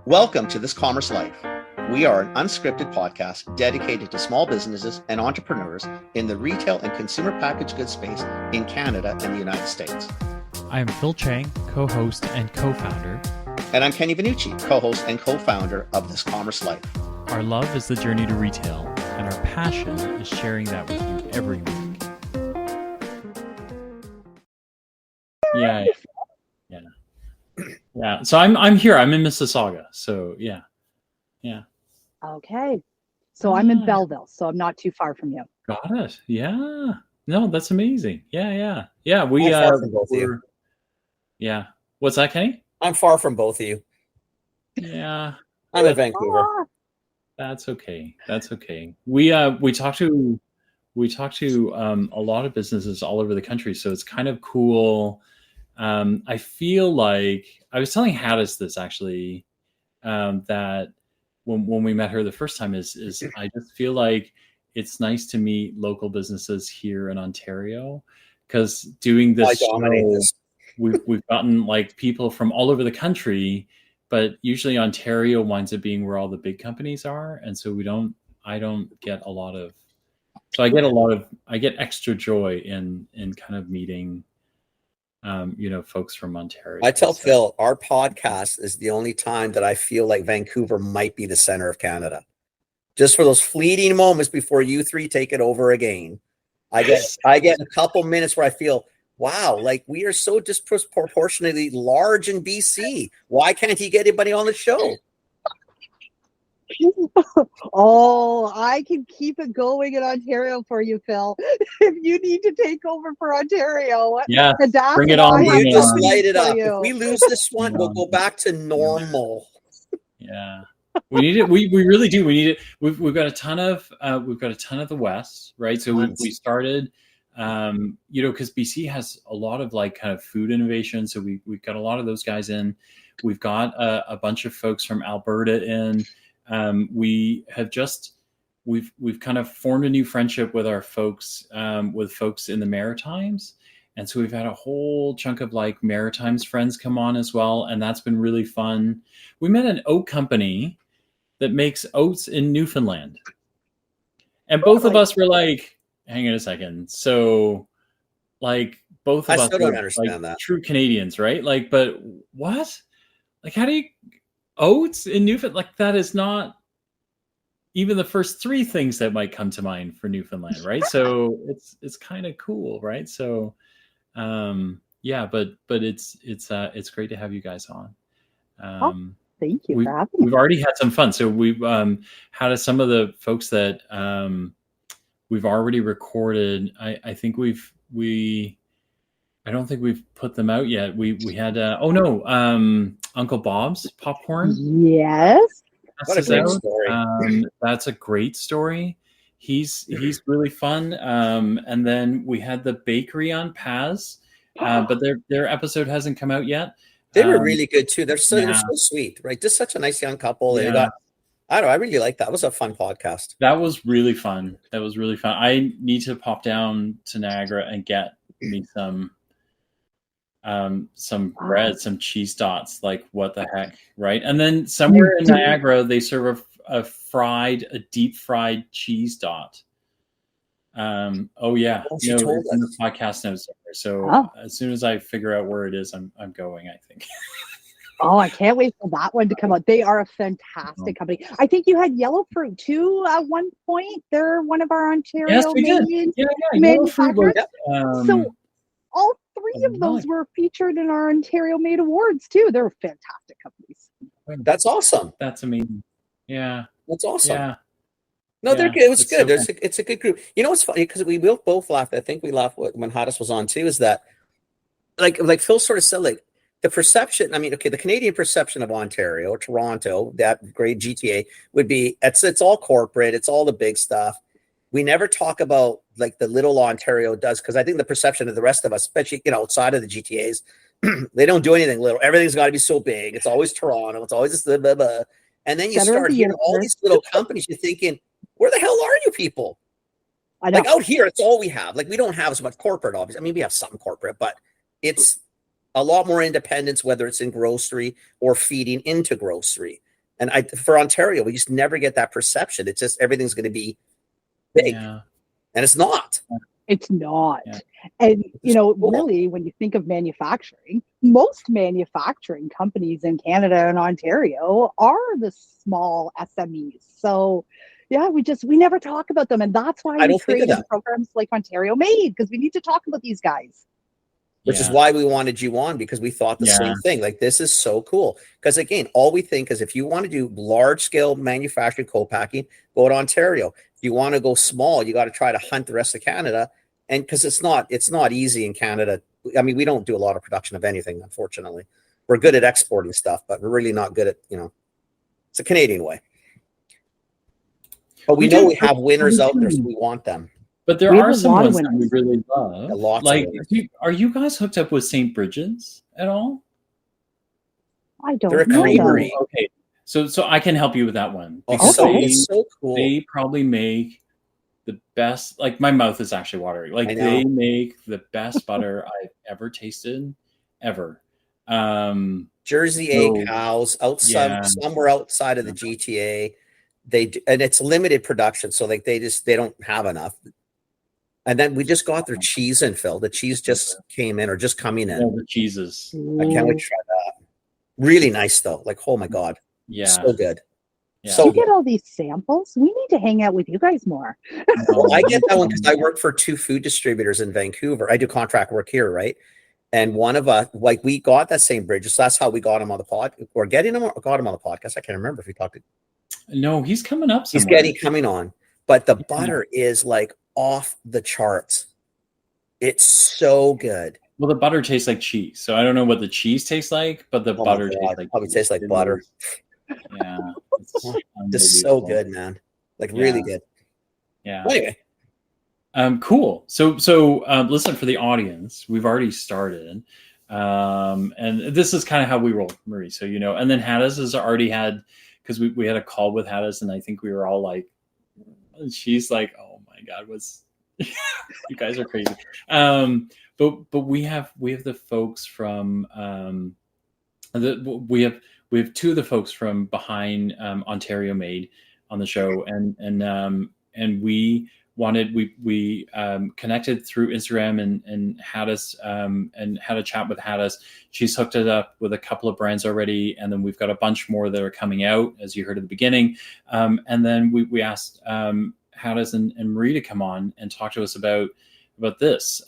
Welcome to This Commerce Life. We are an unscripted podcast dedicated to small businesses and entrepreneurs in the retail and consumer packaged goods space in Canada and the United States. I am Phil Chang, co-host and co-founder. And I'm Kenny Vanucci, co-host and co-founder of This Commerce Life. Our love is the journey to retail, and our passion is sharing that with you every week. Yeah. So I'm here. I'm in Mississauga. So yeah. Okay. So I'm in Belleville, so I'm not too far from you. Got it. Yeah. No, that's amazing. Yeah. We I'm far from both of you. Yeah. What's that, Kenny? I'm far from both of you. Yeah. I'm in Vancouver. That's okay. We talked to a lot of businesses all over the country, so it's kind of cool. I feel like I was telling Haddas this actually, that when we met her the first time is I just feel like it's nice to meet local businesses here in Ontario, because doing this show, we've gotten like people from all over the country, but usually Ontario winds up being where all the big companies are, and so I don't get a lot of. So I get extra joy in kind of meeting, folks from Ontario. I tell Phil, our podcast is the only time that I feel like Vancouver might be the center of Canada. Just for those fleeting moments before you three take it over again, I get a couple minutes where I feel, wow, like we are so disproportionately large in BC. Why can't he get anybody on the show? Oh, I can keep it going in Ontario for you, Phil. If you need to take over for Ontario, yeah, Haddas, bring it on. You just light it up. If we lose this one, we'll go back to normal. Yeah, we need it. We really do. We need it. We've got a ton of the West, right? So we started, because BC has a lot of like kind of food innovation. So we've got a lot of those guys in. We've got a bunch of folks from Alberta in. We've kind of formed a new friendship with our folks, with folks in the Maritimes. And so we've had a whole chunk of like Maritimes friends come on as well. And that's been really fun. We met an oat company that makes oats in Newfoundland. And both of us were like, hang on a second. So like both of us still don't understand that. True Canadians, right? Like, but what? Like, how do you... Oats in Newfoundland, like that is not even the first three things that might come to mind for Newfoundland, right? So it's kind of cool, right? So but it's great to have you guys on. Thank you for having me. We've already had some fun. So we've had some of the folks that we've already recorded. I think I don't think we've put them out yet. We had Uncle Bob's popcorn. Yes. What a great story. That's a great story. He's really fun. And then we had the bakery on Paz, but their episode hasn't come out yet. They were really good too. They're so sweet, right? Just such a nice young couple. They got, I don't know, I really like that. It was a fun podcast. That was really fun. I need to pop down to Niagara and get me some bread, some cheese dots, like what the heck, right? And then somewhere in Niagara, they serve a deep fried cheese dot. In the podcast notes. So as soon as I figure out where it is, I'm going, I think. Oh, I can't wait for that one to come out. They are a fantastic company. I think you had Yellow Fruit too at one point. They're one of our Ontario manufacturers. So all three of those were featured in our Ontario Made Awards too. They're fantastic companies. That's awesome. That's amazing. Yeah. That's awesome. Yeah. No, they're good. It was good. So it's a good group. You know what's funny? Because we both laughed. I think we laughed when Haddas was on too, is that like Phil sort of said, like the perception, the Canadian perception of Ontario or Toronto, that great GTA, would be it's all corporate, it's all the big stuff. We never talk about like the little Ontario does, because I think the perception of the rest of us, especially outside of the GTAs, they don't do anything little. Everything's got to be so big. It's always Toronto. It's always this blah, blah, blah. And then you start hearing all these little companies. You're thinking, where the hell are you people? Like out here, it's all we have. Like we don't have as much corporate, obviously. We have some corporate, but it's a lot more independence, whether it's in grocery or feeding into grocery. And for Ontario, we just never get that perception. It's just everything's going to be big, and it's not. It's not. Yeah. And, really, when you think of manufacturing, most manufacturing companies in Canada and Ontario are the small SMEs. So, yeah, we never talk about them. And that's why we created programs like Ontario Made, because we need to talk about these guys. Which is why we wanted you on, because we thought the same thing. Like, this is so cool. Because again, all we think is if you want to do large scale manufacturing co-packing, go to Ontario. If you want to go small, you got to try to hunt the rest of Canada. And because it's not easy in Canada. I mean, we don't do a lot of production of anything, unfortunately. We're good at exporting stuff, but we're really not good at, it's a Canadian way. But we know we have winners out there, so we want them. But there are some ones that we really love. Like, are you guys hooked up with St. Bridget's at all? I don't They're a creamery. Okay, so I can help you with that one. It's so cool. They probably make the best. Like, my mouth is actually watering. Like, they make the best butter I've ever tasted, ever. Jersey egg cows outside, somewhere outside of the GTA. And it's limited production, so like they don't have enough. And then we just got their cheese in, Phil. The cheese just came in, or just coming in. Oh, the cheeses. I can't wait to try that. Really nice, though. Like, oh my God. Yeah. So good. Yeah. So you get all these samples. We need to hang out with you guys more. Well, I get that one because I work for 2 food distributors in Vancouver. I do contract work here, right? And one of us, like, we got that St. Bridget's. So that's how we got him on the pod. Or getting him, or got him on the podcast. I can't remember if we talked to. No, he's coming up somewhere. He's coming on. But the butter is like off the charts. It's so good. Well, the butter tastes like cheese, so I don't know what the cheese tastes like, but the butter tastes like probably tastes like butter. Yeah, it's just so good, man. Like, really good. Yeah. Anyway, cool. So listen, for the audience, we've already started, and this is kind of how we roll, Marie. So and then Haddas has already had, because we had a call with Haddas, and I think we were all like, she's like, oh my God, you guys are crazy. But we have the folks from we have 2 of the folks from behind Ontario Made on the show, and we connected through Instagram and Haddas, and had a chat with Haddas. She's hooked it up with a couple of brands already, and then we've got a bunch more that are coming out, as you heard at the beginning. And then we asked Haddas and Marie to come on and talk to us about this,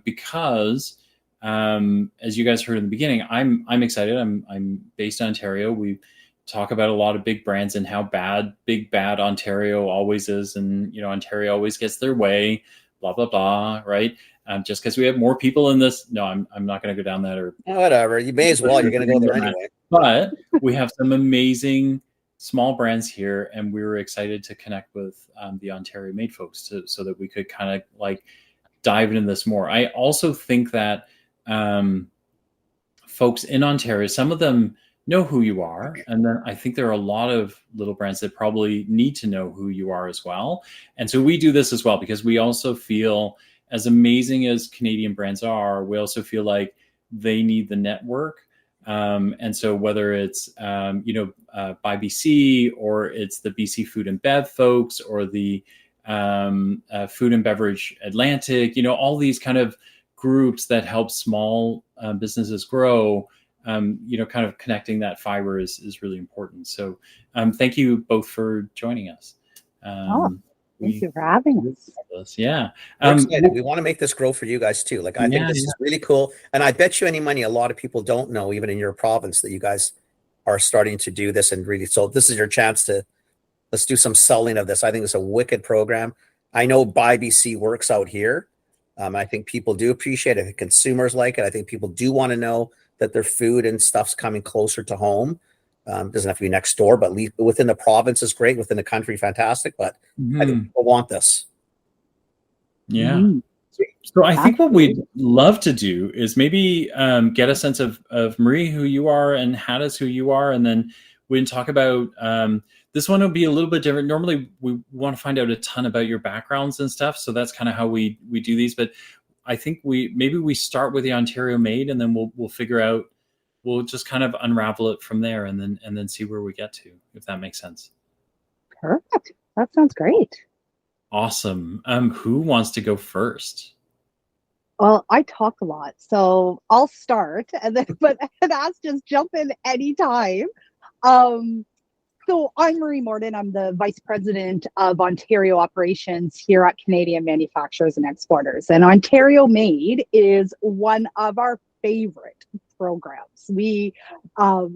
because as you guys heard in the beginning, I'm excited. I'm based in Ontario. We talk about a lot of big brands and how big bad Ontario always is, and Ontario always gets their way, blah blah blah, right? Just because we have more people in this, no, I'm not going to go down that, or whatever. You may as well. You're going to go there anyway. But we have some amazing small brands here, and we were excited to connect with the Ontario Made folks so that we could kind of like dive into this more. I also think that folks in Ontario, some of them know who you are, and then I think there are a lot of little brands that probably need to know who you are as well. And so we do this as well, because we also feel, as amazing as Canadian brands are, we also feel like they need the network. And so whether it's by BC, or it's the BC Food and Bev folks, or the Food and Beverage Atlantic, all these kind of groups that help small businesses grow, kind of connecting that fiber is really important. So thank you both for joining us. Thank you for having us. Yeah. We want to make this grow for you guys too. Like, I think this is really cool. And I bet you any money, a lot of people don't know, even in your province, that you guys are starting to do this. And really, so this is your chance let's do some selling of this. I think it's a wicked program. I know Buy BC works out here. I think people do appreciate it. I think consumers like it. I think people do want to know that their food and stuff's coming closer to home. Doesn't have to be next door, but within the province is great. Within the country, fantastic. But I think people want this. Yeah. So I think what we'd love to do is maybe get a sense of Marie, who you are, and Haddas, who you are, and then we can talk about this one will be a little bit different. Normally, we want to find out a ton about your backgrounds and stuff, so that's kind of how we do these. But I think we start with the Ontario Made, and then we'll figure out we'll just kind of unravel it from there, and then see where we get to, if that makes sense. Perfect. That sounds great. Awesome. Who wants to go first? Well, I talk a lot, so I'll start, and then but Haddas, just jump in anytime. So I'm Marie Morden. I'm the Vice President of Ontario Operations here at Canadian Manufacturers and Exporters. And Ontario Made is one of our favorite programs. We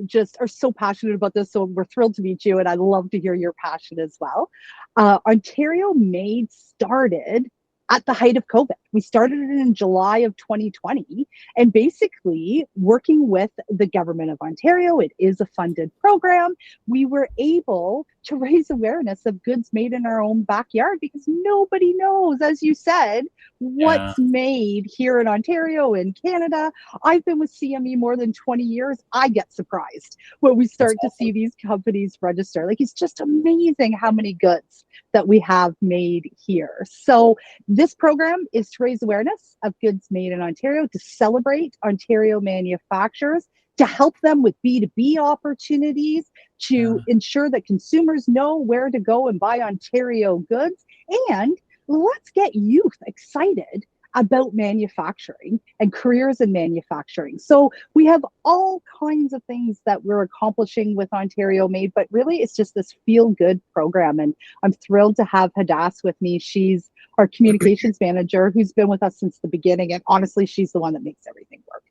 just are so passionate about this. So we're thrilled to meet you, and I'd love to hear your passion as well. Ontario Made started at the height of COVID. We started it in July of 2020, and basically working with the government of Ontario, it is a funded program. We were able to raise awareness of goods made in our own backyard, because nobody knows, as you said, what's made here in Ontario and Canada. I've been with CME more than 20 years. I get surprised when we start to see these companies register. Like, it's just amazing how many goods that we have made here. So this program is to raise awareness of goods made in Ontario, to celebrate Ontario manufacturers, to help them with B2B opportunities, to ensure that consumers know where to go and buy Ontario goods. And let's get youth excited about manufacturing and careers in manufacturing. So we have all kinds of things that we're accomplishing with Ontario Made, but really it's just this feel-good program. And I'm thrilled to have Haddas with me. She's our communications manager who's been with us since the beginning. And honestly, she's the one that makes everything work.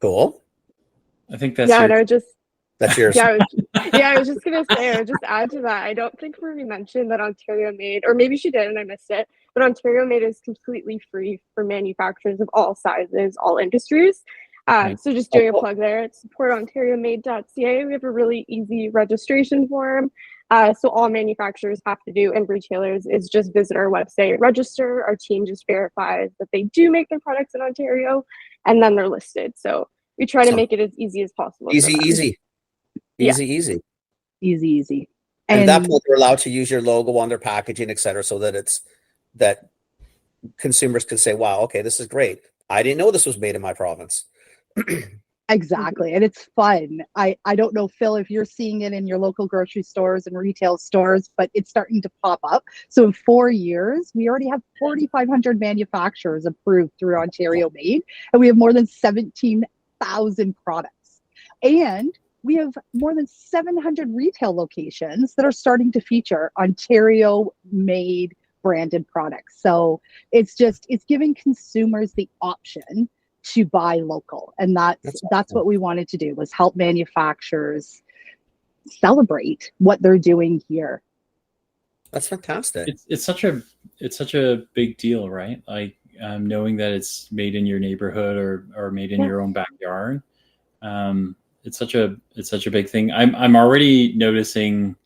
Cool. I think that's that's yours. I was just gonna say, I would just add to that. I don't think Marie mentioned that Ontario Made, or maybe she did and I missed it, but Ontario Made is completely free for manufacturers of all sizes, all industries. So just doing a plug there, it's supportonteriomade.ca. We have a really easy registration form. So all manufacturers have to do, and retailers, is just visit our website, register. Our team just verifies that they do make their products in Ontario, and then they're listed. So we try to make it as easy as possible. Easy. And at that point, they're allowed to use your logo on their packaging, et cetera, so that consumers can say, wow, okay, this is great. I didn't know this was made in my province. Exactly. And it's fun. I don't know, Phil, if you're seeing it in your local grocery stores and retail stores, but it's starting to pop up. So in 4 years, we already have 4,500 manufacturers approved through Ontario Made, and we have more than 17,000 products. And we have more than 700 retail locations that are starting to feature Ontario Made branded products. So it's giving consumers the option to buy local. And that's what we wanted to do, was help manufacturers celebrate what they're doing here. That's fantastic. It's such a big deal, right? Like knowing that it's made in your neighborhood or made in your own backyard. It's such a big thing. I'm already noticing,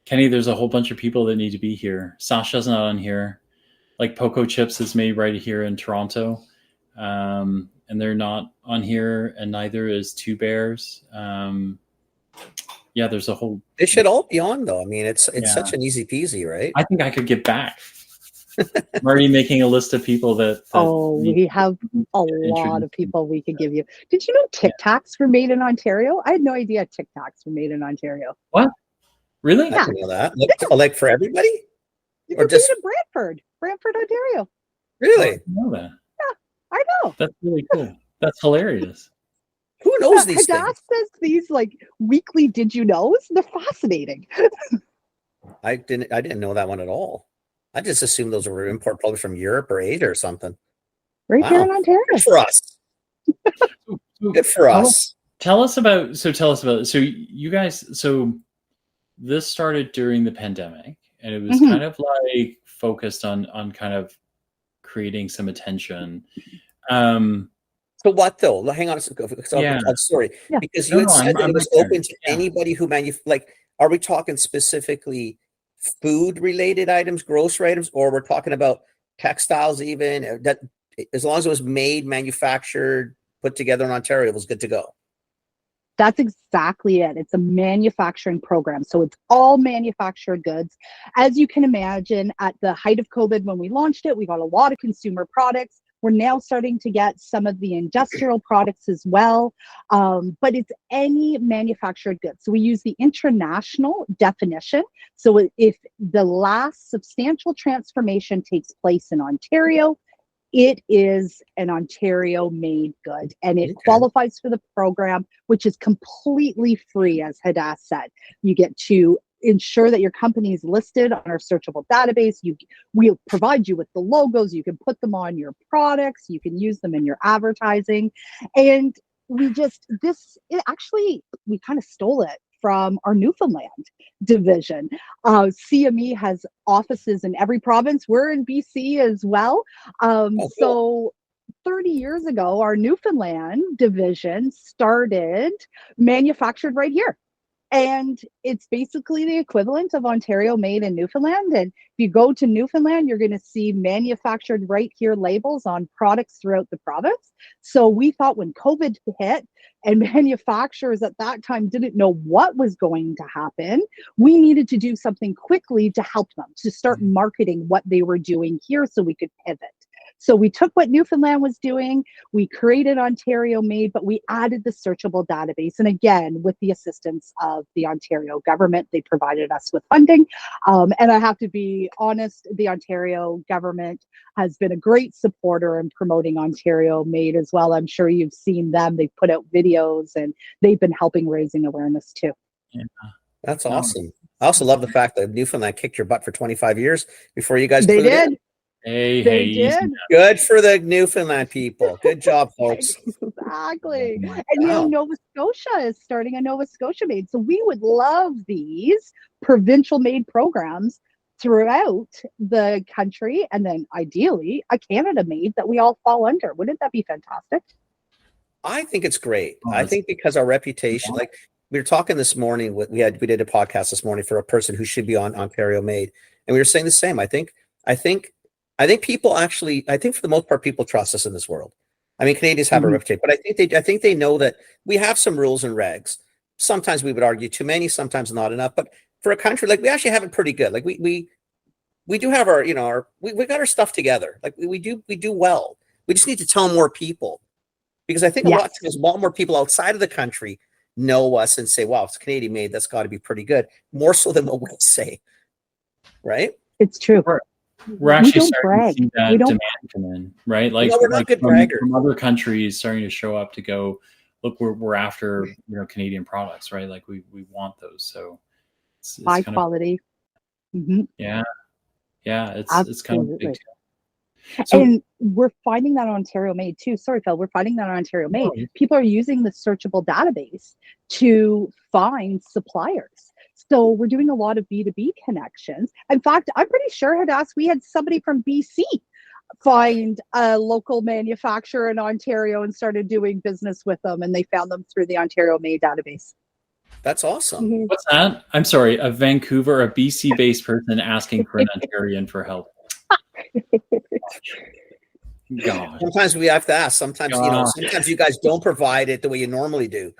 Kenny, there's a whole bunch of people that need to be here. Sasha's not on here. Like Poco Chips is made right here in Toronto. And they're not on here, and neither is Two Bears. There's a whole. They should all be on, though. I mean, it's such an easy peasy, right? I think I could get back. I'm already making a list of people that we have a lot of people we could give you. Did you know Tic Tacs were made in Ontario? I had no idea Tic Tacs were made in Ontario. What? Really? I didn't know that. Like for everybody? Or just in Brantford, Ontario. Really? I didn't know that. I know. That's really cool. That's hilarious. Who knows these things? Haddas says these like weekly did you knows? They're fascinating. I didn't know that one at all. I just assumed those were import probably from Europe or Asia or something. Here in Ontario. Good for us. Good for us. Tell us about so you guys, so this started during the pandemic, and it was kind of like focused on kind of creating some attention. So what though? Hang on a second. I'm sorry. Yeah. Because you had said that it was open to anybody who are we talking specifically food related items, grocery items, or we're talking about textiles even? That as long as it was made, manufactured, put together in Ontario, it was good to go. That's exactly it. It's a manufacturing program. So it's all manufactured goods. As you can imagine, at the height of COVID, when we launched it, we got a lot of consumer products. We're now starting to get some of the industrial products as well, but it's any manufactured goods. So we use the international definition. So if the last substantial transformation takes place in Ontario, it is an Ontario-made good, and it qualifies for the program, which is completely free, as Haddas said. You get to ensure that your company is listed on our searchable database. We'll provide you with the logos. You can put them on your products. You can use them in your advertising. And we kind of stole it from our Newfoundland division. CME has offices in every province. We're in BC as well. So 30 years ago, our Newfoundland division started manufactured right here. And it's basically the equivalent of Ontario made in Newfoundland. And if you go to Newfoundland, you're going to see manufactured right here labels on products throughout the province. So we thought when COVID hit and manufacturers at that time didn't know what was going to happen, we needed to do something quickly to help them, to start marketing what they were doing here so we could pivot. So we took what Newfoundland was doing, we created Ontario Made, but we added the searchable database. And again, with the assistance of the Ontario government, they provided us with funding. And I have to be honest, the Ontario government has been a great supporter in promoting Ontario Made as well. I'm sure you've seen them. They've put out videos and they've been helping raising awareness too. Yeah. That's awesome. I also love the fact that Newfoundland kicked your butt for 25 years before you guys They did. in. Hey, did. Good for the Newfoundland people. Good job, folks. Exactly. And you know, Nova Scotia is starting a Nova Scotia Made. So we would love these provincial made programs throughout the country, and then ideally a Canada Made that we all fall under. Wouldn't that be fantastic? I think it's great. I think because our reputation, like we were talking this morning, we did a podcast this morning for a person who should be on Ontario Made, and we were saying the same. I think people actually, I think for the most part, people trust us in this world. I mean, Canadians have a reputation, but I think they know that we have some rules and regs. Sometimes we would argue too many, sometimes not enough. But for a country, like we actually have it pretty good. Like we do have our, we got our stuff together. Like we do well. We just need to tell more people, because I think a lot more people outside of the country know us and say, "Wow, if it's Canadian made, that's got to be pretty good." More so than what we say, right? It's true. We're actually starting to see that demand come in, right? Like, we're not good braggers. From other countries starting to show up to go, look, we're after Canadian products, right? Like we want those, so it's high quality. Yeah, it's kind of a big deal. So, and we're finding that on Ontario Made too. Sorry, Phil. We're finding that on Ontario Made. People are using the searchable database to find suppliers. So we're doing a lot of B2B connections. In fact, I'm pretty sure we had somebody from BC find a local manufacturer in Ontario and started doing business with them, and they found them through the Ontario Made database. That's awesome. What's that? I'm sorry, a BC-based person asking for an Ontarian for help. God. Sometimes we have to ask. Sometimes sometimes you guys don't provide it the way you normally do.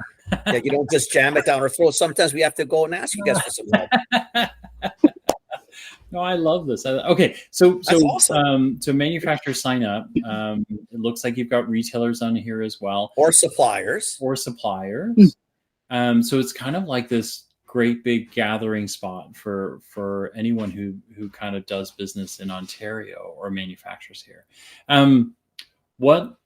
Yeah, you don't just jam it down our throat. Sometimes we have to go and ask you guys for some help. No, I love this. Okay, so awesome. So manufacturers sign up. It looks like you've got retailers on here as well, or suppliers. So it's kind of like this great big gathering spot for anyone who kind of does business in Ontario or manufactures here. What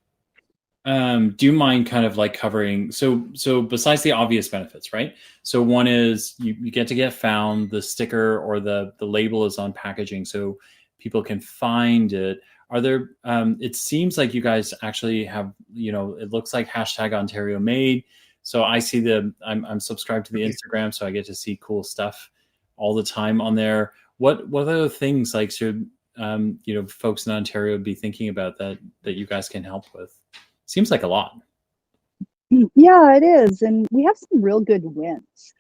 do you mind kind of like covering? So besides the obvious benefits, right? So one is you get to get found. The sticker or the label is on packaging, so people can find it. Are there? It seems like you guys actually have. It looks like #Ontario Made. So I see I'm subscribed to the Instagram, so I get to see cool stuff all the time on there. What other things like should folks in Ontario be thinking about that you guys can help with? Seems like a lot. Yeah, it is, and we have some real good wins.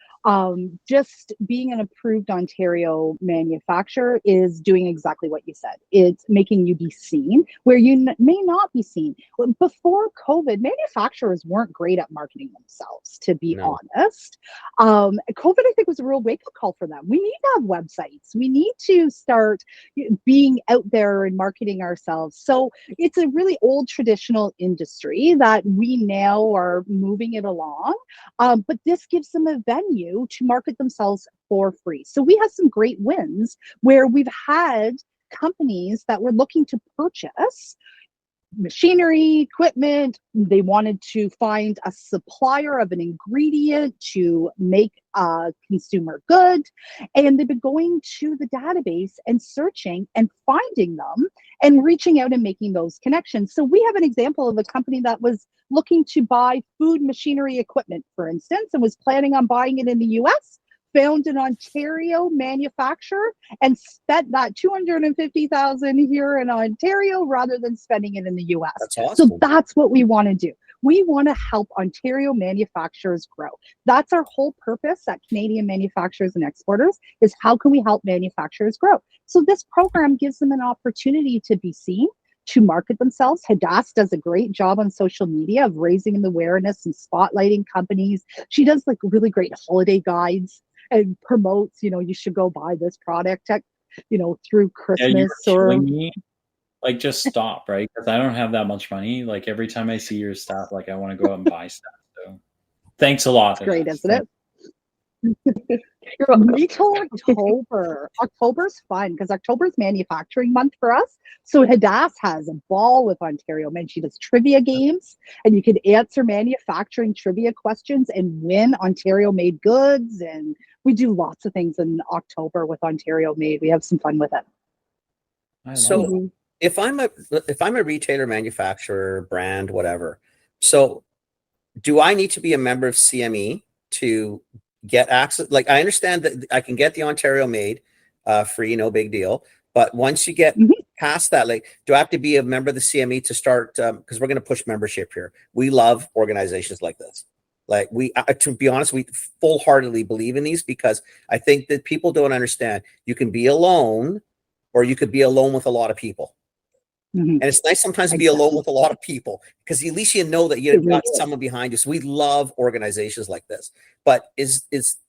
Just being an approved Ontario manufacturer is doing exactly what you said. It's making you be seen where you may not be seen. Before COVID, manufacturers weren't great at marketing themselves, to be honest. COVID, I think, was a real wake-up call for them. We need to have websites. We need to start being out there and marketing ourselves. So it's a really old traditional industry that we now are moving it along. But this gives them a venue to market themselves for free. So we have some great wins where we've had companies that were looking to purchase machinery, equipment. They wanted to find a supplier of an ingredient to make a consumer good. And they've been going to the database and searching and finding them and reaching out and making those connections. So we have an example of a company that was looking to buy food machinery equipment, for instance, and was planning on buying it in the US, found an Ontario manufacturer and spent that $250,000 here in Ontario rather than spending it in the US. That's awesome. So that's what we want to do. We want to help Ontario manufacturers grow. That's our whole purpose at Canadian Manufacturers and Exporters, is how can we help manufacturers grow? So this program gives them an opportunity to be seen, to market themselves. Haddas does a great job on social media of raising the awareness and spotlighting companies. She does like really great holiday guides and promotes, you should go buy this product at, through Christmas me. Like, just stop, right? Because I don't have that much money. Like, every time I see your stuff, like, I want to go out and buy stuff. So thanks a lot. That's great, isn't it? Wait till October. October's fun because October's manufacturing month for us. So Haddas has a ball with Ontario Man. She does trivia games, and you can answer manufacturing trivia questions and win Ontario made goods. And we do lots of things in October with Ontario made. We have some fun with it. So if I'm a retailer, manufacturer, brand, whatever, so do I need to be a member of CME to get access? Like, I understand that I can get the Ontario made free, no big deal. But once you get past that, like, do I have to be a member of the CME to start? Because we're going to push membership here. We love organizations like this. Like, to be honest, we full-heartedly believe in these because I think that people don't understand. You can be alone, or you could be alone with a lot of people. And it's nice sometimes to be alone with a lot of people because at least you know that you've got someone behind you. So we love organizations like this. But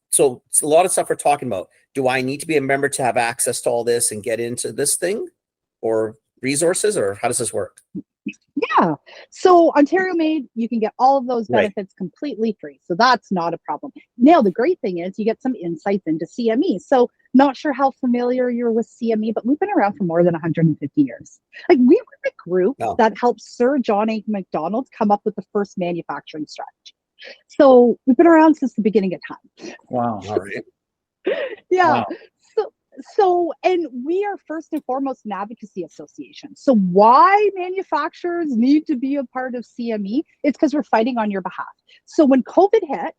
so it's a lot of stuff we're talking about. Do I need to be a member to have access to all this and get into this thing, or resources, or how does this work? Yeah. So Ontario made, you can get all of those benefits completely free. So that's not a problem. Now, the great thing is you get some insights into CME. So not sure how familiar you're with CME, but we've been around for more than 150 years. Like, we were the group that helped Sir John A. Macdonald come up with the first manufacturing strategy. So we've been around since the beginning of time. Wow. All right. Yeah. Wow. So, and we are first and foremost an advocacy association. So why manufacturers need to be a part of CME? It's because we're fighting on your behalf. So when COVID hit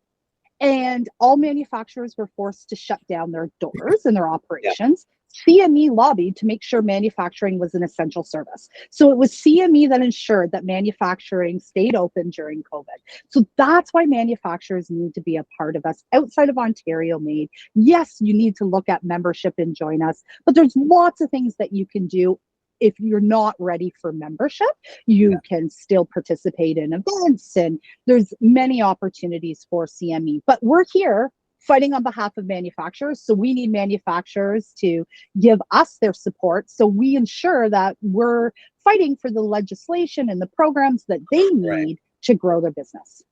and all manufacturers were forced to shut down their doors and their operations, CME lobbied to make sure manufacturing was an essential service. So it was CME that ensured that manufacturing stayed open during COVID. So that's why manufacturers need to be a part of us outside of Ontario made. Yes, you need to look at membership and join us, but there's lots of things that you can do. If you're not ready for membership, you can still participate in events, and there's many opportunities for CME. But we're here fighting on behalf of manufacturers. So we need manufacturers to give us their support. So we ensure that we're fighting for the legislation and the programs that they need to grow their business.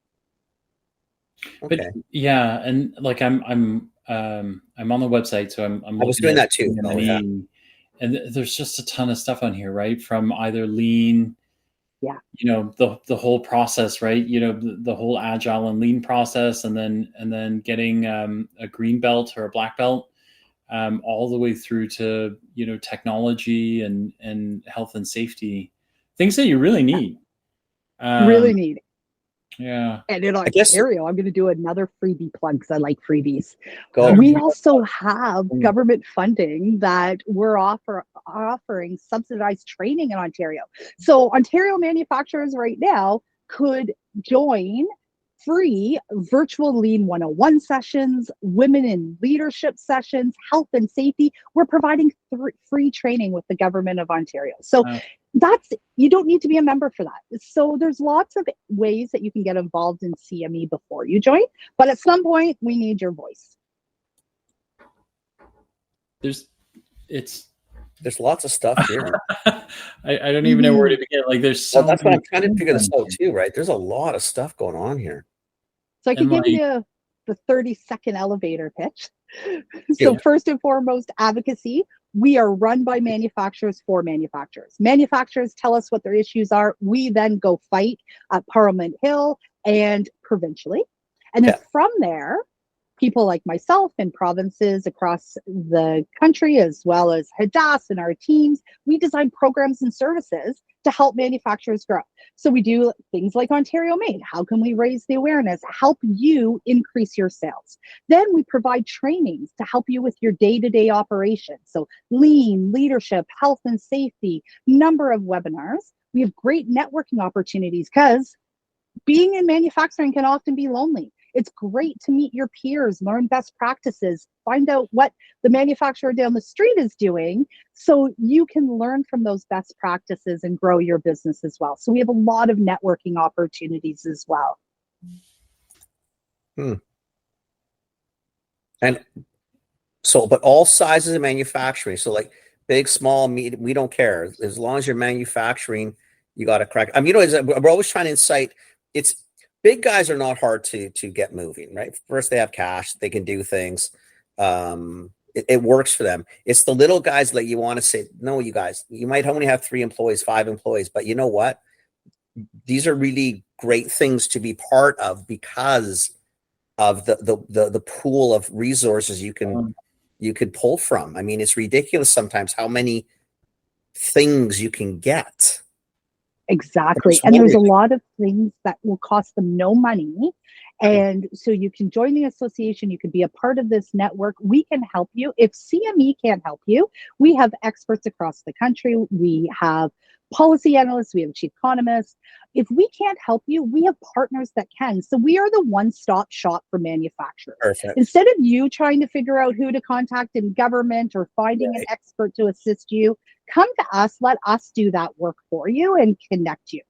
But and like I'm on the website, so I'm I was doing that too. And there's just a ton of stuff on here, right? From either lean, the whole process, right? The whole agile and lean process, and then getting a green belt or a black belt, all the way through to technology and health and safety, things that you really need. Really need. Yeah. And in Ontario, I'm going to do another freebie plug because I like freebies. Go. We also have government funding that we're offering subsidized training in Ontario. So Ontario manufacturers right now could join free virtual Lean 101 sessions, women in leadership sessions, health and safety. We're providing free training with the government of Ontario. So you don't need to be a member for that. So there's lots of ways that you can get involved in CME before you join, but at some point we need your voice. There's lots of stuff here. I don't even know where to begin. Like there's so that's what I'm trying to figure this out too, right? There's a lot of stuff going on here. So I can give you the 30-second elevator pitch. So first and foremost, advocacy. We are run by manufacturers for manufacturers. Manufacturers tell us what their issues are. We then go fight at Parliament Hill and provincially. And then from there, people like myself in provinces across the country, as well as Haddas and our teams, we design programs and services to help manufacturers grow. So we do things like Ontario Made. How can we raise the awareness, help you increase your sales? Then we provide trainings to help you with your day-to-day operations. So lean, leadership, health and safety, number of webinars. We have great networking opportunities because being in manufacturing can often be lonely. It's great to meet your peers, learn best practices, find out what the manufacturer down the street is doing so you can learn from those best practices and grow your business as well. So we have a lot of networking opportunities as well. And so, but all sizes of manufacturing. So like big, small, medium, we don't care. As long as you're manufacturing, you got to crack. I mean, we're always trying to incite. Big guys are not hard to get moving, right? First, they have cash, they can do things. It works for them. It's the little guys that you want to say, no, you guys, you might only have 3 employees, 5 employees, but you know what? These are really great things to be part of because of the pool of resources you could pull from. I mean, it's ridiculous sometimes how many things you can get. Exactly. And there's a lot of things that will cost them no money. And so you can join the association. You can be a part of this network. We can help you. If CME can't help you, we have experts across the country. We have policy analysts. We have chief economists. If we can't help you, we have partners that can. So we are the one-stop shop for manufacturers. Perfect. Instead of you trying to figure out who to contact in government or finding an expert to assist you, come to us, let us do that work for you and connect you.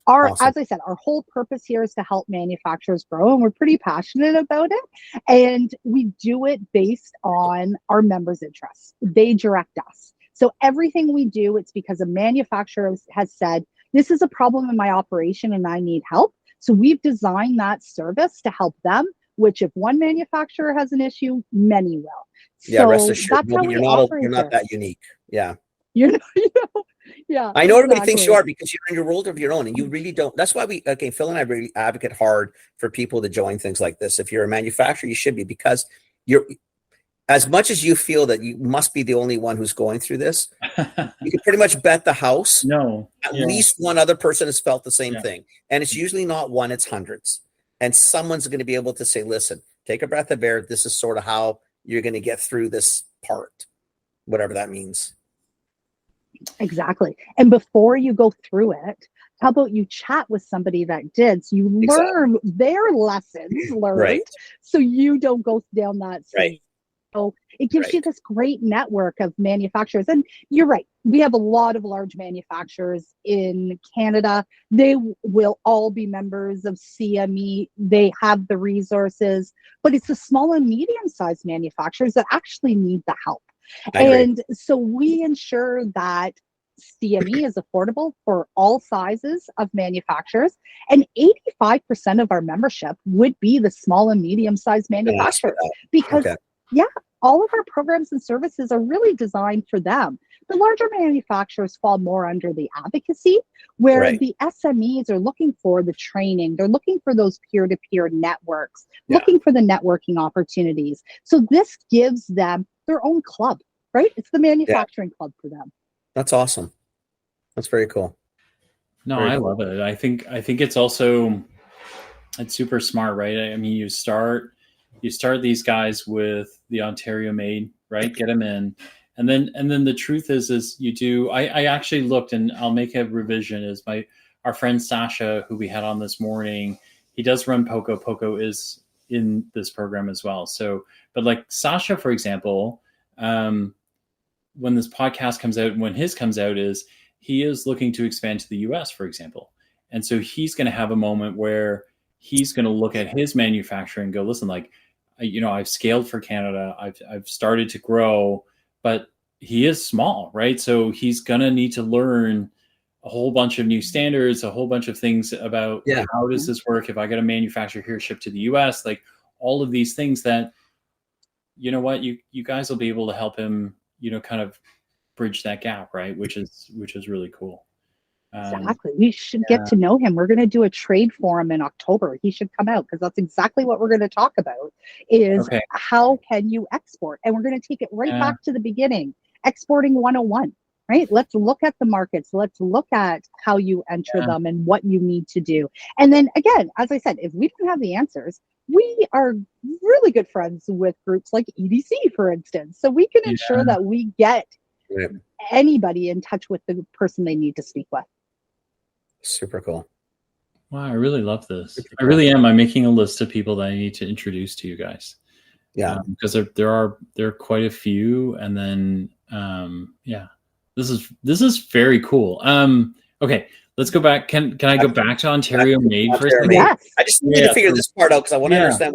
As I said, our whole purpose here is to help manufacturers grow, and we're pretty passionate about it. And we do it based on our members' interests. They direct us. So everything we do, it's because a manufacturer has said, this is a problem in my operation and I need help. So we've designed that service to help them, which if one manufacturer has an issue, many will. Yeah, so rest assured, that's how you're not that unique. Yeah. Yeah. I know everybody thinks you are because you're in your world of your own and you really don't. That's why Phil and I really advocate hard for people to join things like this. If you're a manufacturer, you should be, because you're, as much as you feel that you must be the only one who's going through this, you can pretty much bet the house. At least one other person has felt the same thing. And it's usually not one, it's hundreds. And someone's going to be able to say, listen, take a breath of air. This is sort of how you're going to get through this part, whatever that means. Exactly. And before you go through it, how about you chat with somebody that did, so you learn their lessons learned, so you don't go down that same. So it gives you this great network of manufacturers. And you're right, we have a lot of large manufacturers in Canada. They will all be members of CME. They have the resources, but it's the small and medium-sized manufacturers that actually need the help. And so we ensure that CME is affordable for all sizes of manufacturers, and 85% of our membership would be the small and medium-sized manufacturers, because all of our programs and services are really designed for them. The larger manufacturers fall more under the advocacy, where the SMEs are looking for the training. They're looking for those peer-to-peer networks, looking for the networking opportunities. So this gives them their own club, right? It's the manufacturing club for them. That's awesome. That's very cool. No, I love it. I think it's also, it's super smart, right? I mean, you start these guys with the Ontario Made, right? Get them in. And then the truth is you do, I actually looked, and I'll make a revision, is our friend Sasha, who we had on this morning, he does run Poco. Poco is in this program as well. So, but like Sasha, for example, when this podcast comes out, when his comes out, is he is looking to expand to the US, for example. And so he's going to have a moment where he's going to look at his manufacturing and go, listen, like, I've scaled for Canada. I've started to grow, but he is small, right? So he's going to need to learn a whole bunch of new standards, a whole bunch of things about how does this work? If I got to manufacture here, ship to the US, like all of these things that, you know what, you guys will be able to help him, kind of bridge that gap, right? Which is really cool. Exactly. We should get to know him. We're going to do a trade forum in October. He should come out because that's exactly what we're going to talk about is how can you export? And we're going to take it right back to the beginning, exporting 101, right? Let's look at the markets. Let's look at how you enter them and what you need to do. And then again, as I said, if we don't have the answers, we are really good friends with groups like EDC, for instance. So we can ensure that we get anybody in touch with the person they need to speak with. Super cool. Wow, I really love this. I really am. I'm making a list of people that I need to introduce to you guys. Yeah, because there are quite a few, and then this is very cool. Okay, let's go back. Can I go back to Ontario Made for a second? Yes. I just need to figure this part out because I want to understand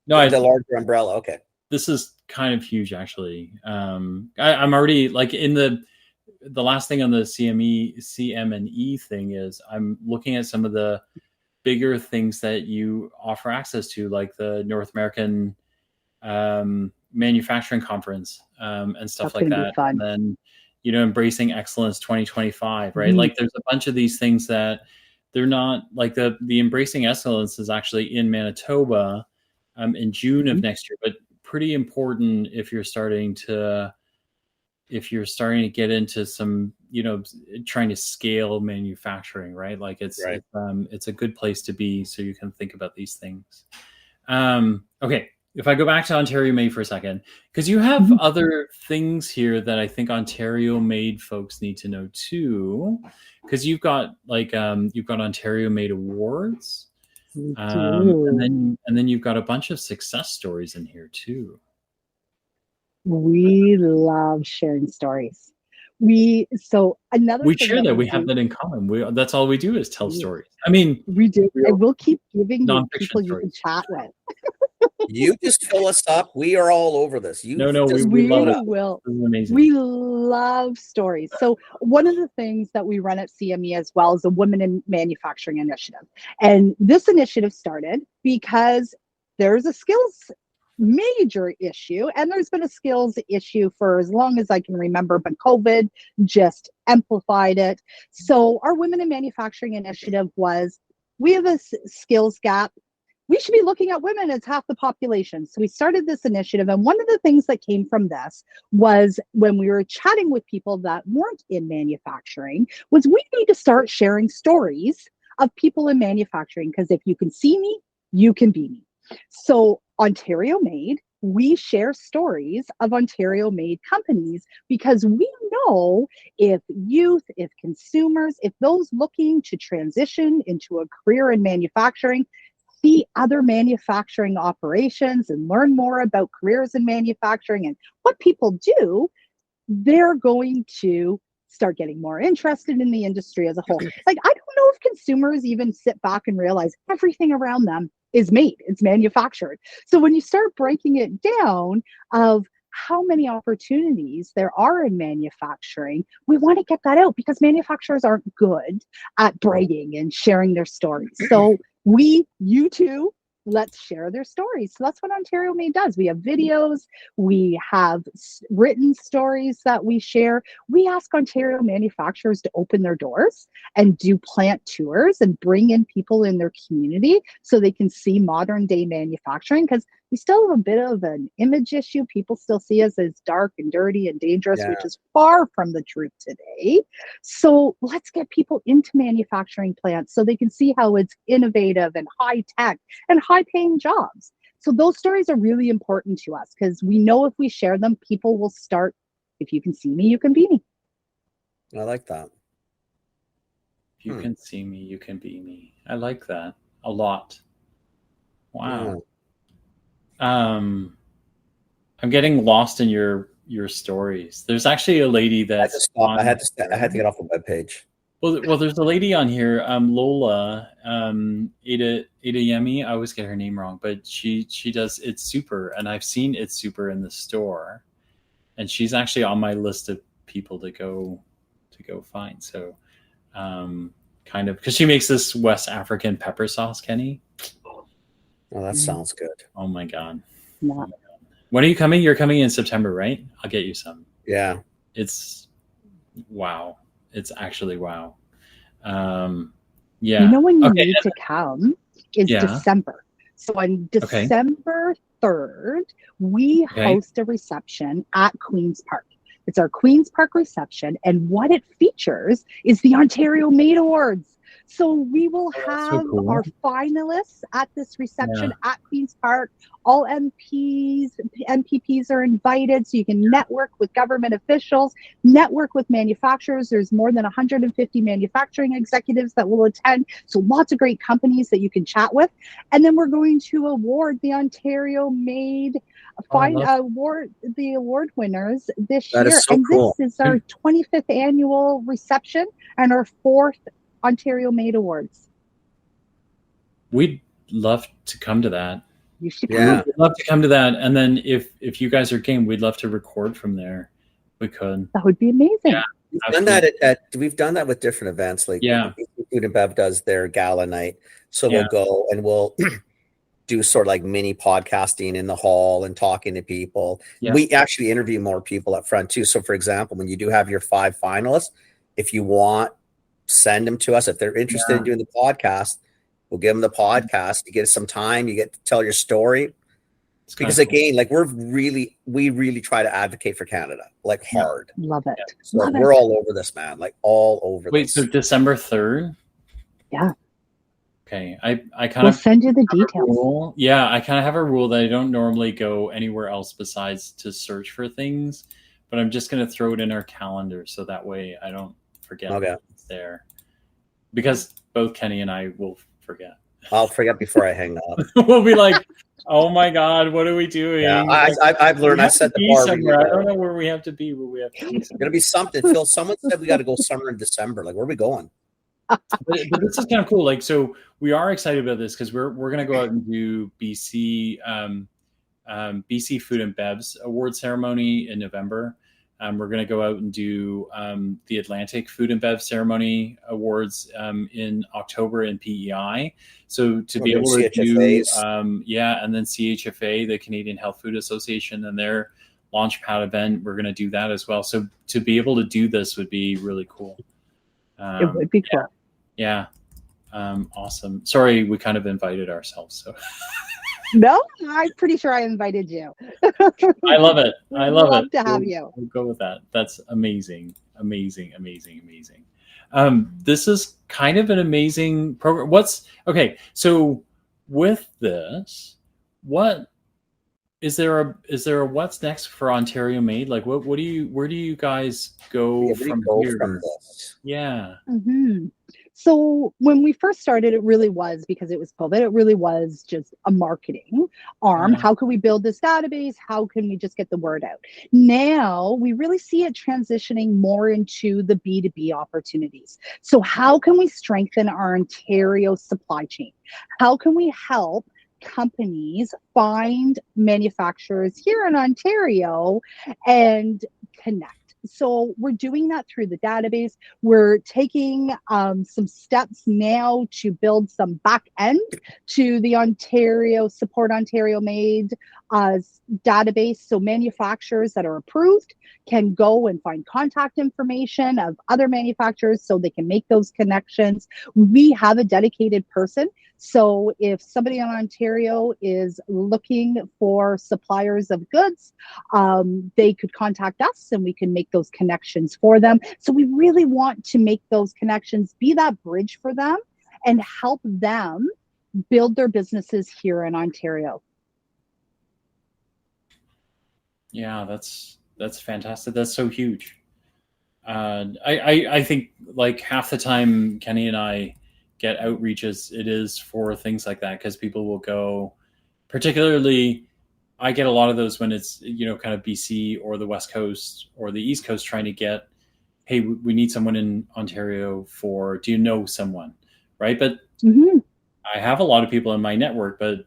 what the larger umbrella. Okay, this is kind of huge, actually. I'm already like in the last thing on the CM&E thing is I'm looking at some of the bigger things that you offer access to, like the North American Manufacturing Conference and stuff like that. And then, Embracing Excellence 2025, right? Like there's a bunch of these things that they're not like the Embracing Excellence is actually in Manitoba in June of next year, but pretty important if you're starting to get into some, trying to scale manufacturing, right? Like it's a good place to be so you can think about these things. Okay, if I go back to Ontario Made for a second, because you have other things here that I think Ontario Made folks need to know too, because you've got Ontario Made Awards, and then you've got a bunch of success stories in here too. We love sharing stories. We share that. We have that in common. That's all we do is tell stories. I mean, we do, and we'll keep giving you people you can chat with. You just fill us up. We are all over this. We love it. Will. This is amazing. We love stories. So one of the things that we run at CME as well is a Women in Manufacturing initiative, and this initiative started because there's a skills major issue, and there's been a skills issue for as long as I can remember, but COVID just amplified it. So our Women in Manufacturing initiative was, we have a skills gap. We should be looking at women as half the population. So we started this initiative, and one of the things that came from this was when we were chatting with people that weren't in manufacturing, was we need to start sharing stories of people in manufacturing, because if you can see me, you can be me. So Ontario Made, we share stories of Ontario Made companies, because we know if youth, if consumers, if those looking to transition into a career in manufacturing, see other manufacturing operations and learn more about careers in manufacturing and what people do, they're going to start getting more interested in the industry as a whole. Like, I don't know if consumers even sit back and realize everything around them is made, it's manufactured. So when you start breaking it down of how many opportunities there are in manufacturing, we want to get that out, because manufacturers aren't good at bragging and sharing their stories. So you two, let's share their stories. So that's what Ontario Made does. We have videos, we have written stories that we share. We ask Ontario manufacturers to open their doors and do plant tours and bring in people in their community so they can see modern day manufacturing, because we still have a bit of an image issue. People still see us as dark and dirty and dangerous, which is far from the truth today. So let's get people into manufacturing plants so they can see how it's innovative and high tech and high paying jobs. So those stories are really important to us, because we know if we share them, people will start, if you can see me, you can be me. I like that. If you can see me, you can be me. I like that a lot. Wow. I'm getting lost in your stories. There's actually a lady that I had to get off the webpage. Well, there's a lady on here, Lola, Ada Yemi. I always get her name wrong, but she does It's Super, and I've seen It's Super in the store, and she's actually on my list of people to go find. So, kind of because she makes this West African pepper sauce, Kenny. Oh, that sounds good. Oh my god. Yeah. Oh my god. When are you coming? You're coming in September, right? I'll get you some. Yeah. It's wow. It's actually wow. Yeah. You know when you need to come is December. So on December 3rd, we host a reception at Queen's Park. It's our Queen's Park reception, and what it features is the Ontario Made Awards. So we will have our finalists at this reception at Queen's Park. All MPPs are invited, so you can network with government officials, network with manufacturers. There's more than 150 manufacturing executives that will attend. So lots of great companies that you can chat with. And then we're going to award the Ontario Made the award winners this year. Is so cool. This is our 25th annual reception and our 4th Ontario Made Awards. We'd love to come to that. You should come. We'd love to come to that. And then if you guys are game, we'd love to record from there. We could. That would be amazing. Yeah, we've done that with different events. Like Food and Bev does their gala night. So we'll go and we'll do sort of like mini podcasting in the hall and talking to people. Yeah. We actually interview more people up front too. So for example, when you do have your 5 finalists, if you want, send them to us. If they're interested in doing the podcast, we'll give them the podcast. You get some time, you get to tell your story. Because again, like we really try to advocate for Canada, like hard. Love it. So we're all over this, man. Like all over. Wait, so December 3rd? Yeah. Okay. I kind of send you the details. I kind of have a rule that I don't normally go anywhere else besides to search for things, but I'm just going to throw it in our calendar so that way I don't forget it's there. Because both Kenny and I will forget. I'll forget before I hang up. We'll be like, oh my God, what are we doing? Yeah, I've learned. I set the bar. I don't know where we have to be. Where we have to be. It's gonna be something. Phil, someone said we got to go summer in December. Like, where are we going? but this is kind of cool. Like, so we are excited about this because we're gonna go out and do BC BC Food and Bev's award ceremony in November. We're going to go out and do the Atlantic Food and Bev Ceremony Awards in October in PEI. So to be able to do, and then CHFA, the Canadian Health Food Association, and their Launchpad event, we're going to do that as well. So to be able to do this would be really cool. It would be cool. Yeah. Awesome. Sorry, we kind of invited ourselves. So. No, I'm pretty sure I invited you. I love it. I love to have you. We'll go with that. That's amazing. This is kind of an amazing program. So with this, what is there a what's next for Ontario Made? Like where do you guys go from here? From this? Yeah. Mm-hmm. So when we first started, it really was, because it was COVID, it really was just a marketing arm. How can we build this database? How can we just get the word out? Now we really see it transitioning more into the B2B opportunities. So how can we strengthen our Ontario supply chain? How can we help companies find manufacturers here in Ontario and connect? So we're doing that through the database. We're taking some steps now to build some back end to the Support Ontario Made database. So manufacturers that are approved can go and find contact information of other manufacturers so they can make those connections. We have a dedicated person. So if somebody in Ontario is looking for suppliers of goods, they could contact us and we can make those connections for them. So we really want to make those connections, be that bridge for them, and help them build their businesses here in Ontario. Yeah, that's fantastic. That's so huge. I think like half the time Kenny and I get outreaches, it is for things like that, because people will go particularly I get a lot of those when it's, kind of BC or the West Coast or the East Coast trying to get, hey, we need someone in Ontario do you know someone? Right. But I have a lot of people in my network, but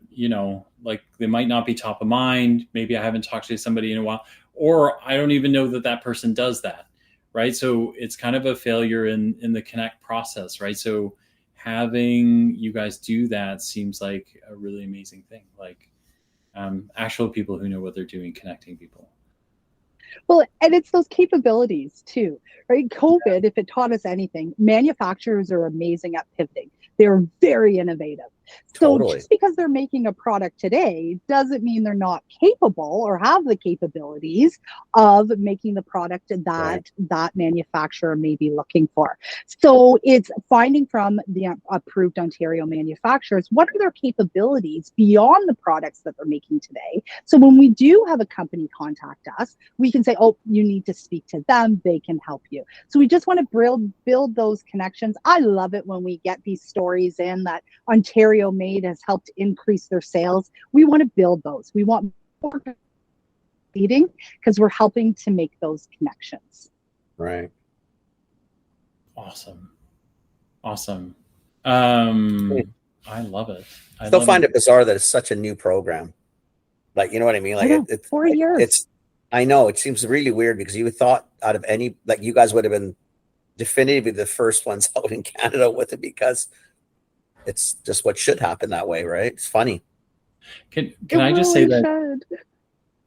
like they might not be top of mind. Maybe I haven't talked to somebody in a while, or I don't even know that person does that. Right. So it's kind of a failure in the connect process. Right. So having you guys do that seems like a really amazing thing. Like actual people who know what they're doing, connecting people. Well, and it's those capabilities too, right? COVID, if it taught us anything, manufacturers are amazing at pivoting. They're very innovative. So just because they're making a product today doesn't mean they're not capable or have the capabilities of making the product that manufacturer may be looking for. So it's finding from the approved Ontario manufacturers, what are their capabilities beyond the products that they're making today? So when we do have a company contact us, we can say, oh, you need to speak to them. They can help you. So we just want to build those connections. I love it when we get these stories in that Ontario Made has helped increase their sales. We want to build those. We want more leading because we're helping to make those connections. Right. Awesome. I love it. I still find it bizarre that it's such a new program. Like, you know what I mean? Like it's 4 years. I know it seems really weird because you would thought out of any, like you guys would have been definitively the first ones out in Canada with it because it's just what should happen that way, right? It's funny. Can I just say that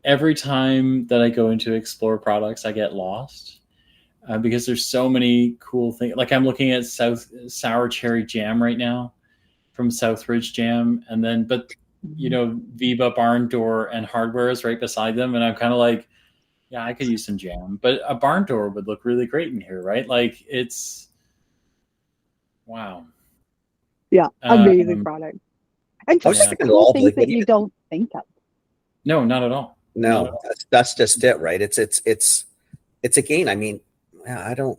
every time that I go into explore products, I get lost because there's so many cool things. Like I'm looking at sour cherry jam right now from Southridge Jam, and then Viva Barn Door and Hardware is right beside them, and I'm kind of like, yeah, I could use some jam, but a barn door would look really great in here, right? Like it's wow. Yeah, amazing product. And just cool things that you don't think of. No, not at all. No, that's just it, right? It's again. I mean, I don't.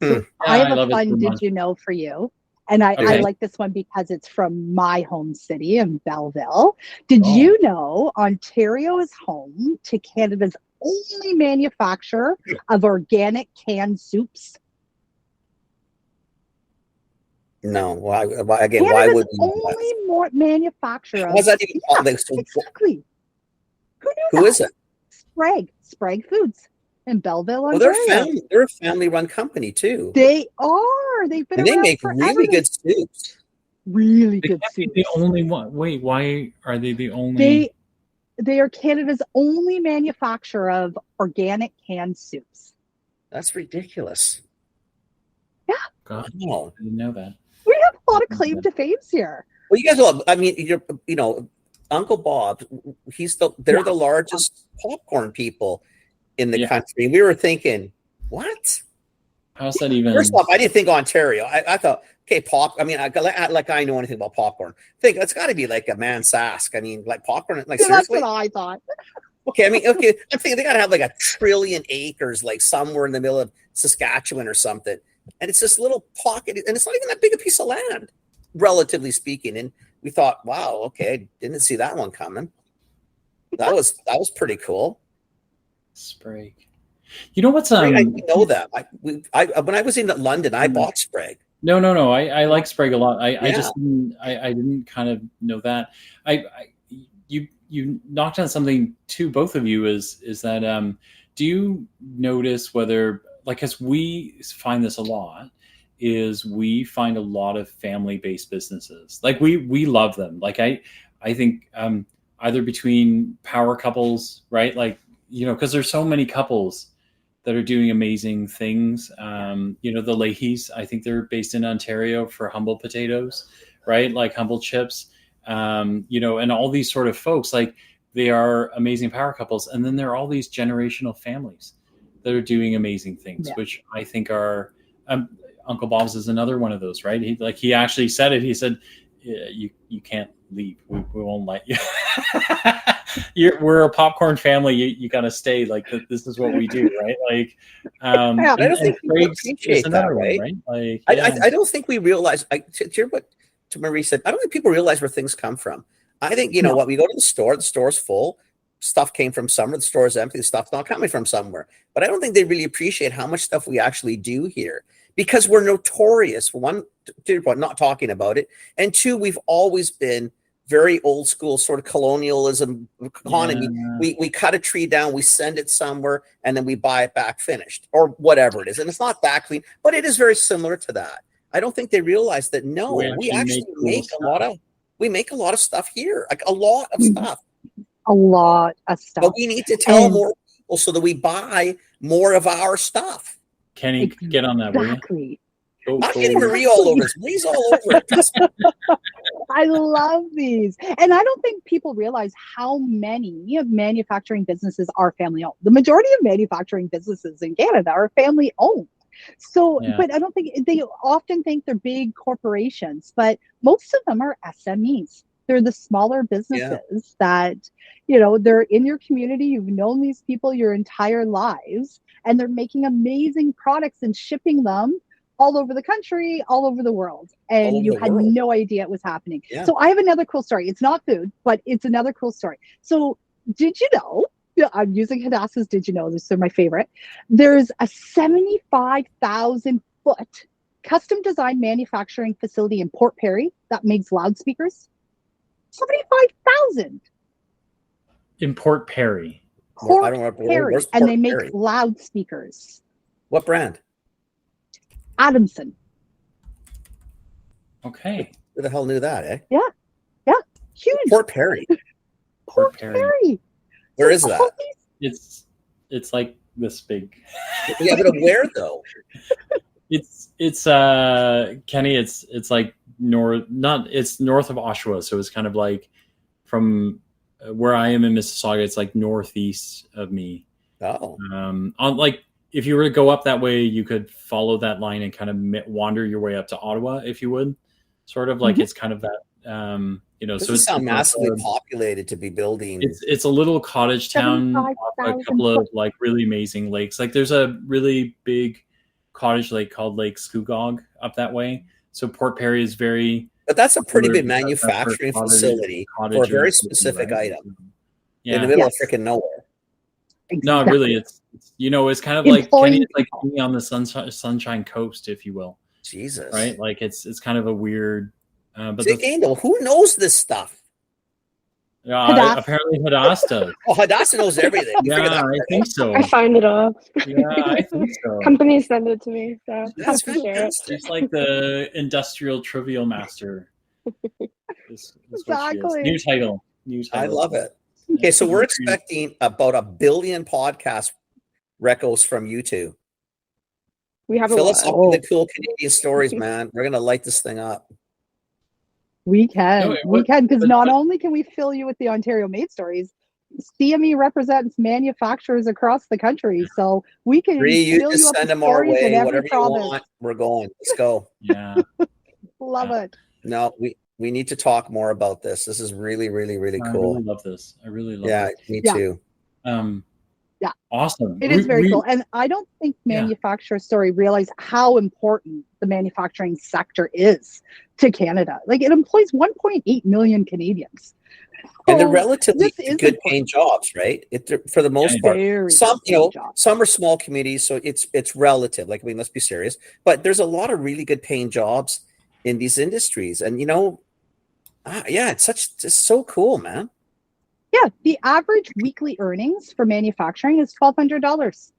I have a fun did you know for you, and I like this one because it's from my home city in Belleville. Did you know Ontario is home to Canada's only manufacturer of organic canned soups? No. Why would only more manufacturer? How's that even? Exactly. Who is it? Sprague Foods in Belleville, Well, Ontario. they're a family-run company too. They are. They've been. And they make really good soups. Really good soups. The only one. Wait, why are they the only? They are Canada's only manufacturer of organic canned soups. That's ridiculous. Yeah. God, I didn't know that. We have a lot of claim to fame here. Well, you guys love. I mean, Uncle Bob. They're the largest popcorn people in the country. We were thinking, what? How's that even? First off, I didn't think Ontario. I thought, okay, I mean, I know anything about popcorn. It's got to be like a Mansask. I mean, like popcorn. Like seriously, that's what I thought. Okay, I mean, okay, I'm thinking they got to have like 1 trillion acres, like somewhere in the middle of Saskatchewan or something. And it's this little pocket, and it's not even that big a piece of land, relatively speaking. And we thought, wow, okay, didn't see that one coming. That was pretty cool. Sprague. You know what's I know that. When I was in London, I bought Sprague. No. I like Sprague a lot. I just didn't kind of know that. You knocked on something too, both of you, is that do you notice whether, like, because we find this a lot, is we find a lot of family-based businesses. Like we love them. Like I think either between power couples, right? Like, because there's so many couples that are doing amazing things. The Leahys, I think they're based in Ontario for Humble Potatoes, right? Like Humble Chips, and all these sort of folks, like they are amazing power couples. And then there are all these generational families that are doing amazing things, which I think are, Uncle Bob's is another one of those, right? He actually said it. He said, you can't leave. We won't let you. We're a popcorn family. You got to stay. Like this is what we do, right? Like, I don't think we appreciate that, right? Like, I don't think we realize. To Marie said, I don't think people realize where things come from. I think, you know what, we go to the store's full, stuff came from somewhere, the store's empty, the stuff's not coming from somewhere. But I don't think they really appreciate how much stuff we actually do here, because we're notorious, for one, to your point, not talking about it, and two, we've always been very old school sort of colonialism economy. We cut a tree down, we send it somewhere, and then we buy it back finished or whatever it is. And it's not that clean, but it is very similar to that. I don't think they realize that. No, we actually make a lot of stuff here, like a lot of stuff. A lot of stuff. But we need to tell more people so that we buy more of our stuff. Kenny, get on that, will you? I'm getting Marie all over this. Marie's all over it. I love these. And I don't think people realize how many manufacturing businesses are family owned. The majority of manufacturing businesses in Canada are family owned. So, but I don't think they often think they're big corporations, but most of them are SMEs. They're the smaller businesses that, they're in your community. You've known these people your entire lives, and they're making amazing products and shipping them all over the country, all over the world. And you had no idea it was happening. Yeah. So I have another cool story. It's not food, but it's another cool story. So did you know, I'm using Haddas' Did You Know, this is my favorite. There's a 75,000 foot custom design manufacturing facility in Port Perry that makes loudspeakers. 75,000. In Port Perry. Port Perry. And they make loudspeakers. What brand? Adamson. Okay. Who the hell knew that, eh? Yeah. Huge. Port Perry. Port Perry. Where is that? It's like this big. Yeah, but where though? It's Kenny, it's like north of Oshawa, so it's kind of like from where I am in Mississauga, it's like northeast of me. Oh. On like, if you were to go up that way, you could follow that line and kind of wander your way up to Ottawa, if you would. Sort of like it's kind of that, so it's not massively populated to be building. It's a little cottage town off a couple of like really amazing lakes. Like there's a really big cottage lake called Lake Scugog up that way. So Port Perry is but that's a pretty big manufacturing facility for a very specific item in the middle of freaking nowhere. Exactly. No, really, it's kind of like Kenny, it's like being on the Sunshine Coast, if you will. Jesus, right? Like it's kind of a weird. But who knows this stuff? Apparently Haddas does. Oh, Haddas knows everything. I think so. I find it off. Yeah, I think so. Companies send it to me, so that's fantastic. It's like the industrial trivial master. Exactly. New title. I love it. Okay, so we're expecting about 1 billion podcast recos from you two. We have Fill us up with the cool Canadian stories, man. We're gonna light this thing up. We can, because not only can we fill you with the Ontario made stories, CME represents manufacturers across the country, so we can you just send them our way. Whatever you want, we're going. Let's go. Yeah, love it. No, we need to talk more about this. This is really, really, really cool. I really love this. I really love. Yeah, me too. Yeah, awesome. It is very cool, and I don't think manufacturers realize how important the manufacturing sector is to Canada. Like it employs 1.8 million Canadians, and they're relatively good paying jobs, right? For the most part, some are small communities, so it's relative. Like, I mean, let's be serious, but there's a lot of really good paying jobs in these industries, and it's so cool, man. Yeah, the average weekly earnings for manufacturing is $1,200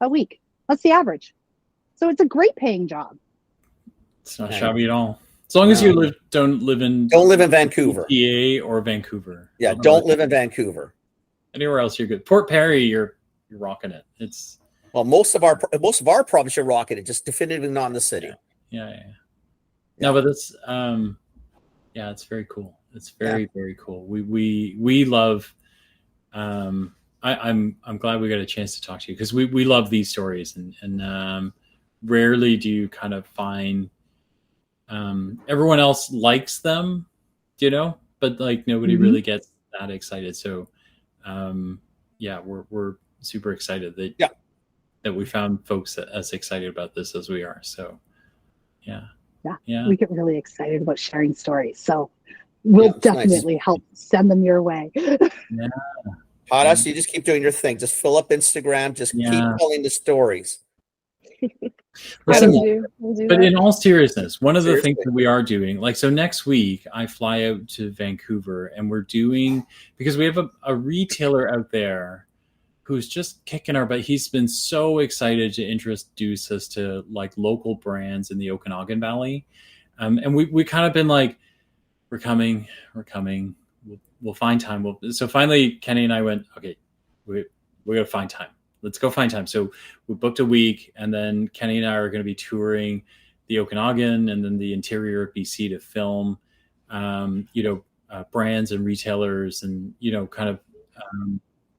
a week. That's the average. So it's a great paying job. It's not shabby at all. As long as you don't live in Vancouver, PA or Vancouver. Yeah, don't live in Vancouver. Anywhere else, you're good. Port Perry, you're rocking it. It's most of our province, you're rocking it. Just definitively not in the city. Yeah. No, but it's it's very cool. It's very, very cool. We love. I'm glad we got a chance to talk to you because we love these stories and rarely do you kind of find. Everyone else likes them, but like nobody really gets that excited. So, we're super excited that we found folks as excited about this as we are. So, yeah, we get really excited about sharing stories. So. we'll definitely help send them your way. Yeah. Haddas, you just keep doing your thing. Just fill up Instagram. Just keep telling the stories. Listen, but in all seriousness, one of the things that we are doing, like, so next week I fly out to Vancouver, and we're doing, because we have a retailer out there who's just kicking our butt. He's been so excited to introduce us to like local brands in the Okanagan Valley. And we kind of been like, we're coming. We'll find time. So finally, Kenny and I went, okay, we got to find time. Let's go find time. So we booked a week, and then Kenny and I are going to be touring the Okanagan and then the interior of BC to film, brands and retailers, and, kind of,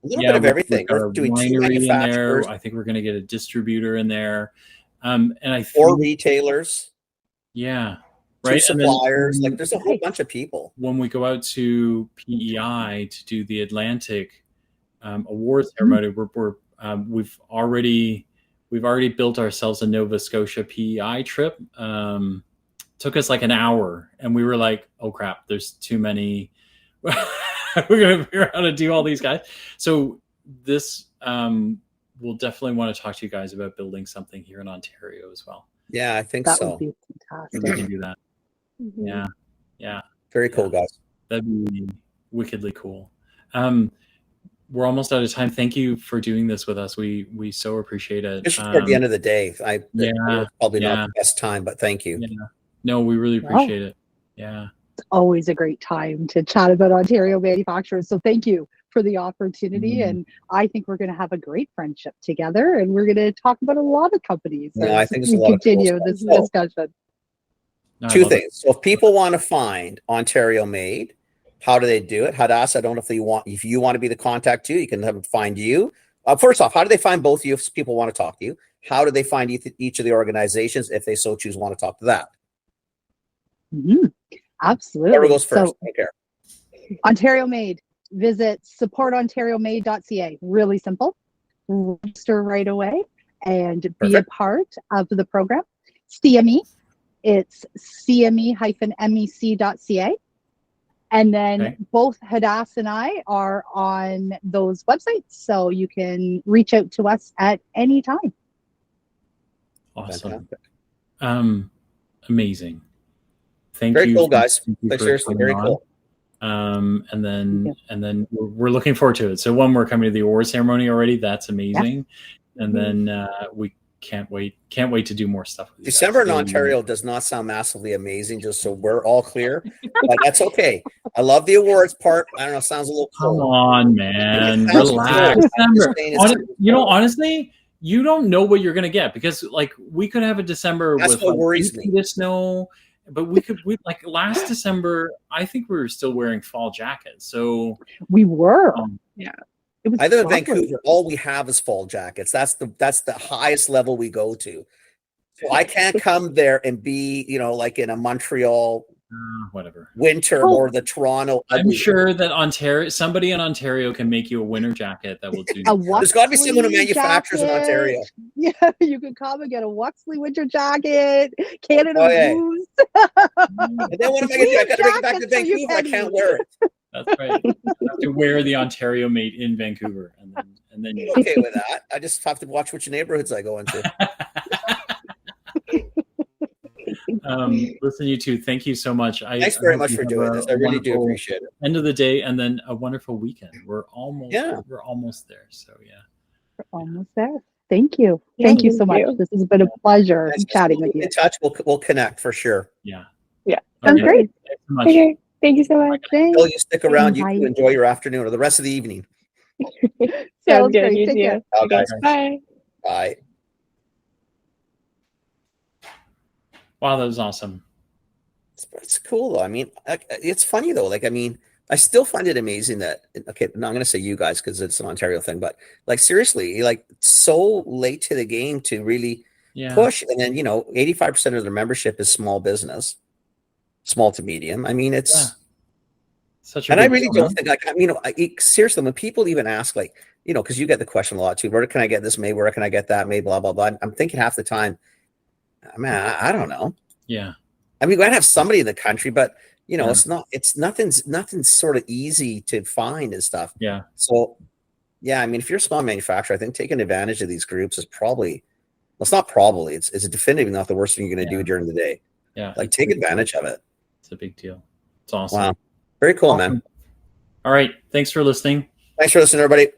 a little bit of everything. We're doing winery in there. I think we're going to get a distributor in there. And I think, or retailers. Yeah. Right. Suppliers. Like, there's a whole bunch of people. When we go out to PEI to do the Atlantic awards ceremony, we've already built ourselves a Nova Scotia PEI trip. Took us like an hour, and we were like, oh crap, there's too many. We're going to figure out how to do all these guys. So this, we'll definitely want to talk to you guys about building something here in Ontario as well. Yeah, I think that so. Would be fantastic. We can do that. Mm-hmm. Yeah. Very cool, guys. That'd be wickedly cool. We're almost out of time. Thank you for doing this with us. We so appreciate it. Just at the end of the day, probably not the best time, but thank you. Yeah. No, we really appreciate it. Yeah. It's always a great time to chat about Ontario manufacturers. So thank you for the opportunity. And I think we're going to have a great friendship together, and we're going to talk about a lot of companies. No, I think it's a lot continue this discussion. No, two things. So if people want to find Ontario Made, how do they do it? Haddas, I don't know if you want to be the contact too, you can have them find you. First off, how do they find both of you if people want to talk to you? How do they find each of the organizations if they so choose want to talk to that? Mm-hmm. Absolutely. Whoever goes first. So, okay. Ontario Made. Visit supportontariomade.ca. Really simple. Register right away and be a part of the program. CME. It's cme-mec.ca. And then both Haddas and I are on those websites, so you can reach out to us at any time. Awesome. Amazing. Thank you. Very cool, guys. Seriously, very cool. And then we're looking forward to it. So one, we're coming to the award ceremony already. That's amazing. Yeah. And then we can't wait to do more stuff with you December in Ontario does not sound massively amazing, just so we're all clear, but that's okay. I love the awards part. I don't know, sounds a little cool. Come on, man. Relax. Honestly, you don't know what you're going to get, because like we could have a December that's with what worries me. The snow, but we like last December, I think we were still wearing fall jackets. So we were. Yeah. I live in Vancouver. All we have is fall jackets. That's the highest level we go to. So I can't come there and be, like in a Montreal whatever winter or the Toronto. I'm sure that somebody in Ontario can make you a winter jacket that will do. There's got to be someone who manufactures in Ontario. Yeah, you can come and get a Wuxley winter jacket, Canada Goose. And then what am I going to do? I got to bring it back to Vancouver. I can't wear it. That's right. You have to wear the Ontario Made in Vancouver, and then you're okay with that. I just have to watch which neighborhoods I go into. Listen, you two, thank you so much. Thanks very much for doing this. I really do appreciate it. End of the day, and then a wonderful weekend. We're almost there. So we're almost there. Thank you. Thank you so much. This has been a pleasure chatting with you. In touch, we'll connect for sure. Yeah. Sounds great. Thanks so much. Okay. Thank you so much. Bill, you stick around. You can enjoy your afternoon or the rest of the evening. Sounds good. Take care. Guys. Bye. Bye. Wow, that was awesome. It's cool though. I mean, it's funny though. Like, I mean, I still find it amazing that, okay, now I'm going to say you guys because it's an Ontario thing, but like seriously, like so late to the game to really push. And then, 85% of their membership is small business. Small to medium. I mean, it's such a and I really don't think seriously, when people even ask, like, because you get the question a lot too, where can I get this made? Where can I get that made? Blah, blah, blah. I'm thinking half the time, I mean, I don't know. Yeah. I mean, we might have somebody in the country, but you know, it's nothing's sort of easy to find and stuff. Yeah. So, yeah, I mean, if you're a small manufacturer, I think taking advantage of these groups is probably, well, it's not probably, it's definitively not the worst thing you're going to do during the day. Yeah. Like, take advantage of it. It's a big deal. It's awesome. Wow. Very cool, man. All right. Thanks for listening. Thanks for listening, everybody.